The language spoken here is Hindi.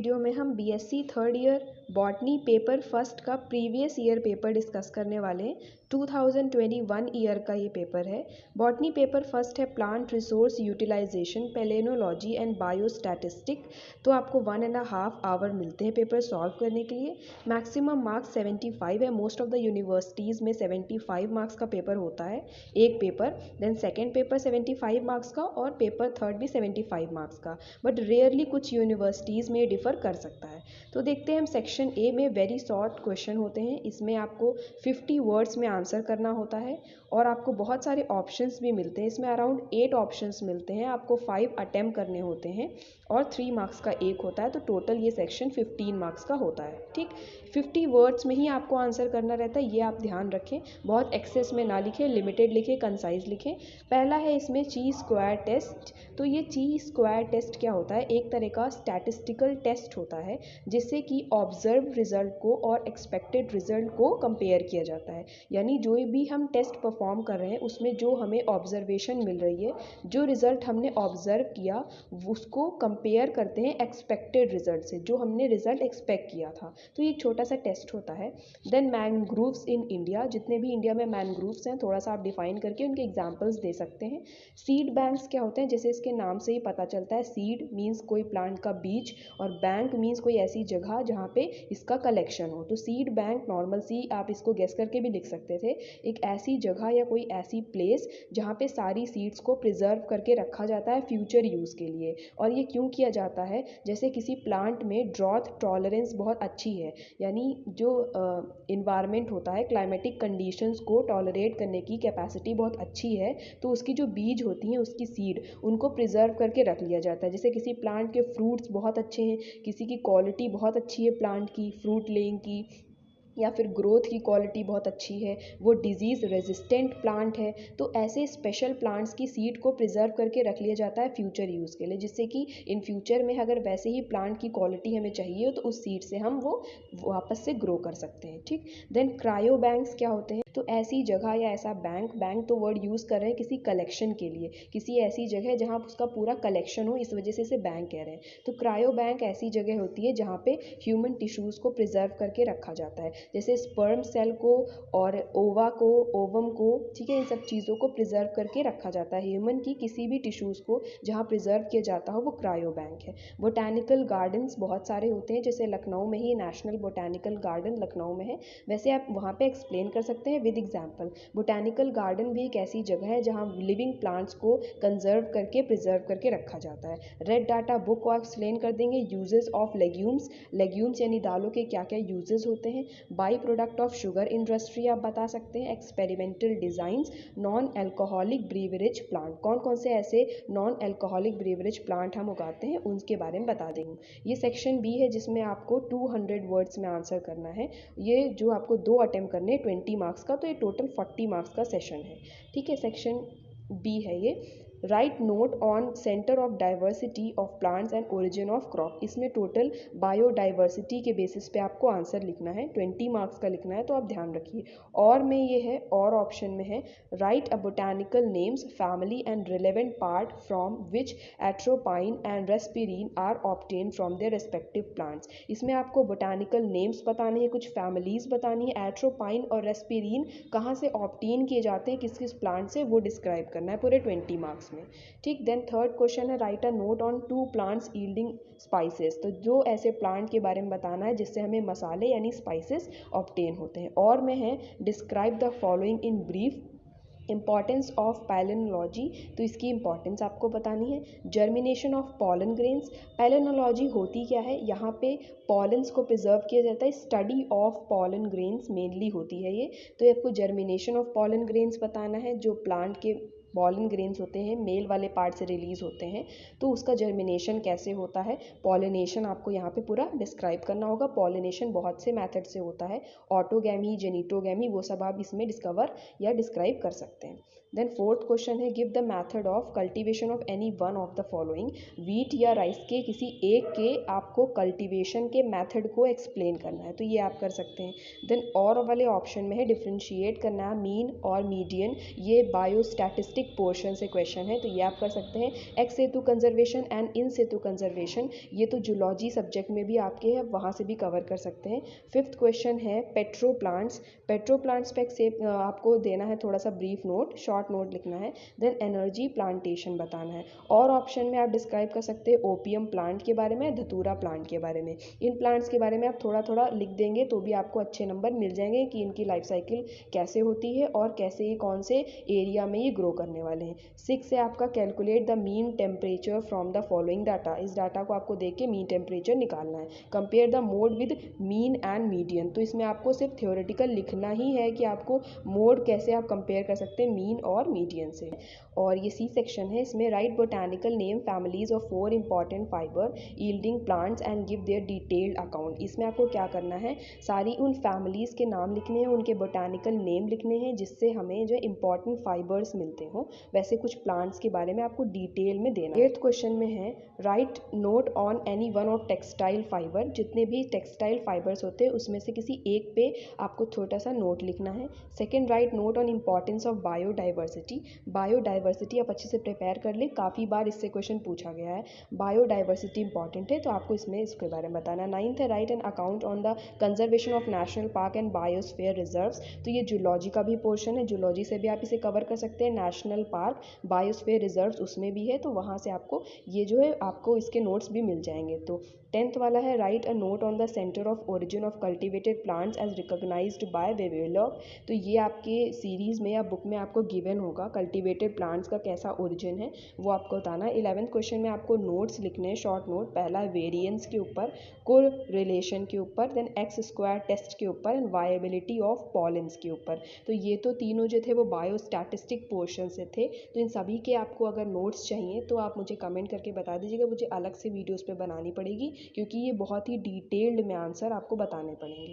वीडियो में हम BSc third year botany paper first का प्रीवियस ईयर पेपर डिस्कस करने वाले हैं। 2021 ईयर का ये पेपर है। बॉटनी पेपर फर्स्ट है प्लांट रिसोर्स यूटिलाइजेशन, पेलेनोलॉजी एंड बायोस्टैटिस्टिक। तो आपको 1.5 आवर मिलते हैं पेपर सॉल्व करने के लिए। मैक्सिमम मार्क्स 75 है। मोस्ट ऑफ द यूनिवर्सिटीज़ में 75 मार्क्स का पेपर होता है एक paper. Then second paper 75 marks का और पेपर थर्ड भी 75 मार्क्स का, बट रेयरली कुछ यूनिवर्सिटीज़ में डिफ़र कर सकता है। तो देखते हैं हम सेक्शन ए में वेरी शॉर्ट क्वेश्चन होते हैं। इसमें आपको 50 वर्ड्स में आंसर करना होता है और आपको बहुत सारे ऑप्शंस भी मिलते हैं। इसमें अराउंड 8 ऑप्शंस मिलते हैं। आपको 5 अटेम्प्ट करने होते हैं और 3 मार्क्स का एक होता है। तो टोटल ये सेक्शन 15 मार्क्स का होता है। ठीक, 50 वर्ड्स में ही आपको आंसर करना रहता है, ये आप ध्यान रखें। बहुत एक्सेस में ना लिखें, लिमिटेड लिखें, कंसाइज लिखें। पहला है इसमें ची स्क्वायर टेस्ट। तो ये ची स्क्वायर टेस्ट क्या होता है? एक तरह का स्टैटिस्टिकल टेस्ट होता है जिससे कि ऑब्जर्व रिजल्ट को और एक्सपेक्टेड रिजल्ट को कंपेयर किया जाता है। यानी जो भी हम टेस्ट परफॉर्म कर रहे हैं उसमें जो हमें ऑब्जर्वेशन मिल रही है, जो रिजल्ट हमने ऑब्जर्व किया उसको कंपेयर करते हैं एक्सपेक्टेड रिजल्ट से, जो हमने रिजल्ट एक्सपेक्ट किया था। तो ये एक छोटा सा टेस्ट होता है। देन मैनग्रोव्स इन इंडिया, जितने भी इंडिया में मैनग्रोव्स हैं थोड़ा सा आप डिफाइन करके उनके एग्जाम्पल्स दे सकते हैं। सीड बैंक्स क्या होते हैं? जैसे इसके नाम से ही पता चलता है, सीड मीन्स कोई प्लांट का बीज और बैंक मीन्स कोई ऐसी जगह जहाँ पे इसका कलेक्शन हो। तो सीड बैंक नॉर्मल सी आप इसको गेस करके भी लिख सकते थे, एक ऐसी जगह या कोई ऐसी प्लेस जहाँ पे सारी सीड्स को प्रिजर्व करके रखा जाता है फ्यूचर यूज़ के लिए। और ये क्यों किया जाता है? जैसे किसी प्लांट में ड्रॉथ टॉलरेंस बहुत अच्छी है, यानी जो इन्वायरमेंट होता है, क्लाइमेटिक कंडीशंस को टॉलरेट करने की कैपेसिटी बहुत अच्छी है, तो उसकी जो बीज होती हैं, उसकी सीड, उनको प्रिजर्व करके रख लिया जाता है। जैसे किसी प्लांट के फ्रूट्स बहुत अच्छे हैं, किसी की क्वालिटी बहुत अच्छी है प्लांट की, फ्रूट लेइंग की, या फिर ग्रोथ की क्वालिटी बहुत अच्छी है, वो डिजीज़ रेजिस्टेंट प्लांट है, तो ऐसे स्पेशल प्लांट्स की सीड को प्रिजर्व करके रख लिया जाता है फ्यूचर यूज़ के लिए, जिससे कि इन फ्यूचर में अगर वैसे ही प्लांट की क्वालिटी हमें चाहिए हो तो उस सीड से हम वो वापस से ग्रो कर सकते हैं। ठीक, देन क्रायो बैंक्स क्या होते हैं? तो ऐसी जगह या ऐसा बैंक, बैंक तो वर्ड यूज़ कर रहे हैं किसी कलेक्शन के लिए, किसी ऐसी जगह जहाँ उसका पूरा कलेक्शन हो, इस वजह से इसे बैंक कह रहे हैं। तो क्रायो बैंक ऐसी जगह होती है जहाँ पे ह्यूमन टिश्यूज़ को प्रिजर्व करके रखा जाता है, जैसे स्पर्म सेल को और ओवा को, ओवम को, ठीक है, इन सब चीज़ों को प्रिजर्व करके रखा जाता है। ह्यूमन की किसी भी टिश्यूज़ को जहाँ प्रिजर्व किया जाता हो वो क्रायो बैंक है। बोटैनिकल गार्डन्स बहुत सारे होते हैं, जैसे लखनऊ में ही नेशनल बोटैनिकल गार्डन लखनऊ में है, वैसे आप वहाँ पे एक्सप्लेन कर सकते हैं विद एग्जाम्पल। बोटैनिकल गार्डन भी एक ऐसी जगह है जहाँ लिविंग प्लांट्स को कंजर्व करके प्रिजर्व करके रखा जाता है। रेड डाटा बुक को एक्सप्लेन कर देंगे। यूजेस ऑफ लेग्यूम्स, लेग्यूम्स यानी दालों के क्या क्या यूजेस होते हैं। By product of sugar industry आप बता सकते हैं। Experimental designs, non alcoholic beverage plant, कौन कौन से ऐसे नॉन एल्कोहलिक ब्रीवरेज प्लांट हम उगाते हैं उनके बारे में बता देंगे। ये सेक्शन बी है जिसमें आपको 200 वर्ड्स में आंसर करना है। ये जो आपको 2 अटेम्प्ट करने 20 मार्क्स का, तो ये टोटल 40 मार्क्स का सेशन है। ठीक है, सेक्शन बी है ये। Right note on centre of diversity of plants and origin of crop. इसमें टोटल बायोडाइवर्सिटी के बेसिस पे आपको आंसर लिखना है, 20 मार्क्स का लिखना है, तो आप ध्यान रखिए। और में ये है, और ऑप्शन में है write a botanical names, family and relevant part from which atropine and reserpine are obtain from their respective plants. इसमें आपको बोटानिकल नेम्स बताने हैं, कुछ फैमिलीज बतानी है, एट्रोपाइन और रेस्पिरीन कहाँ से ऑब्टेन किए जाते हैं, किस किस प्लांट से, वो डिस्क्राइब करना है पूरे 20 मार्क्स में। ठीक, देन थर्ड क्वेश्चन है write a note on 2 plants yielding spices. तो जो ऐसे प्लांट के बारे में बताना है जिससे हमें मसाले यानी स्पाइसेस ऑब्टेन होते हैं। और में है describe the following in brief. Importance of palynology, तो इसकी इंपॉर्टेंस आपको बतानी है। Germination of pollen grains, palynology होती क्या है? यहाँ पे पॉलन्स को प्रिजर्व किया जाता है, study of pollen grains mainly होती है ये। तो आपको जर्मिनेशन ऑफ पॉलन ग्रेन्स बताना है, जो प्लांट के पॉलन ग्रेन्स होते हैं मेल वाले पार्ट से रिलीज होते हैं, तो उसका जर्मिनेशन कैसे होता है। पॉलिनेशन आपको यहाँ पे पूरा डिस्क्राइब करना होगा। पॉलिनेशन बहुत से मेथड से होता है, ऑटोगैमी, जेनिटोगैमी, वो सब आप इसमें डिस्कवर या डिस्क्राइब कर सकते हैं। देन फोर्थ क्वेश्चन है give the method of cultivation of any one of the following. Wheat या राइस के किसी एक के आपको कल्टीवेशन के मेथड को एक्सप्लेन करना है, तो ये आप कर सकते हैं। देन और वाले ऑप्शन में है डिफ्रेंशिएट करना है मीन और मीडियन, ये बायोस्टैटिस्टिक स्टैटिस्टिक पोर्शन से क्वेश्चन है, तो ये आप कर सकते हैं। X Setu conservation and in Setu conservation, ये तो जूलॉजी सब्जेक्ट में भी आपके है, वहाँ से भी कवर कर सकते हैं। फिफ्थ क्वेश्चन है पेट्रो प्लांट्स। पेट्रो प्लांट्स पे आपको देना है थोड़ा सा ब्रीफ नोट, शॉर्ट नोट लिखना है। देन एनर्जी प्लांटेशन बताना है। और ऑप्शन में आप डिस्क्राइब कर सकते हैं ओपियम प्लांट के बारे में, धतूरा प्लांट के बारे में। इन प्लांट्स के बारे में आप थोड़ा थोड़ा लिख देंगे तो भी आपको अच्छे नंबर मिल जाएंगे कि इनकी लाइफ साइकिल कैसे होती है और कैसे ये कौन से एरिया में ये ग्रो करने वाले हैं। 6 है आपका calculate the mean temperature from the following data. इस डाटा को आपको देख के मीन टेम्परेचर निकालना है। Compare the mode with mean and median, तो इसमें आपको सिर्फ थ्योरेटिकल लिखना ही है कि आपको मोड कैसे आप कंपेयर कर सकते हैं मीन और मीडियन से। और ये सी सेक्शन है, इसमें right botanical name families of 4 important fibre yielding plants and give their detailed account. इसमें आपको क्या करना है, सारी उन फैमिलीज़ के नाम लिखने हैं, उनके बोटानिकल नेम लिखने हैं जिससे हमें जो इंपॉर्टेंट फाइबर्स मिलते हों, वैसे कुछ प्लांट्स के बारे में आपको डिटेल में देना है। 8th क्वेश्चन में है right note on any one of textile fibre. जितने भी टेक्सटाइल फाइबर्स होते हैं उसमें से किसी एक पे आपको छोटा सा नोट लिखना है। Second, right note on importance of biodiversity. Biodiversity आप अच्छे से प्रिपेयर कर ले, काफ़ी बार इससे क्वेश्चन पूछा गया है। बायोडाइवर्सिटी इंपॉर्टेंट है तो आपको इसमें इसके बारे में बताना। 9th है right an account on the conservation of national park and biosphere reserves. तो ये जूलॉजी का भी पोर्शन है, जूलॉजी से भी आप इसे कवर कर सकते हैं। नेशनल पार्क, बायोस्फीयर रिजर्व्स उसमें भी है, तो वहाँ से आपको ये जो है आपको इसके नोट्स भी मिल जाएंगे। तो 10th वाला है write a note on the centre of origin of cultivated plants as recognised by Vavilov. तो ये आपके सीरीज़ में या बुक में आपको गिवन होगा, कल्टिवेटेड प्लांट्स का कैसा ओरिजिन है वो आपको बताना है। 11th क्वेश्चन में आपको नोट्स लिखने हैं, शॉर्ट नोट। पहला वेरिएंस के ऊपर, कोर रिलेशन के ऊपर, देन एक्स स्क्वायर टेस्ट के ऊपर एंड वायबिलिटी ऑफ पॉलेंस के ऊपर। तो ये तो तीनों जो थे वो बायोस्टैटिस्टिक पोर्शन से थे। तो इन सभी के आपको अगर नोट्स चाहिए तो आप मुझे कमेंट करके बता दीजिएगा, मुझे अलग से वीडियोज़ पे बनानी पड़ेगी क्योंकि ये बहुत ही डिटेल्ड में आंसर आपको बताने पड़ेंगे।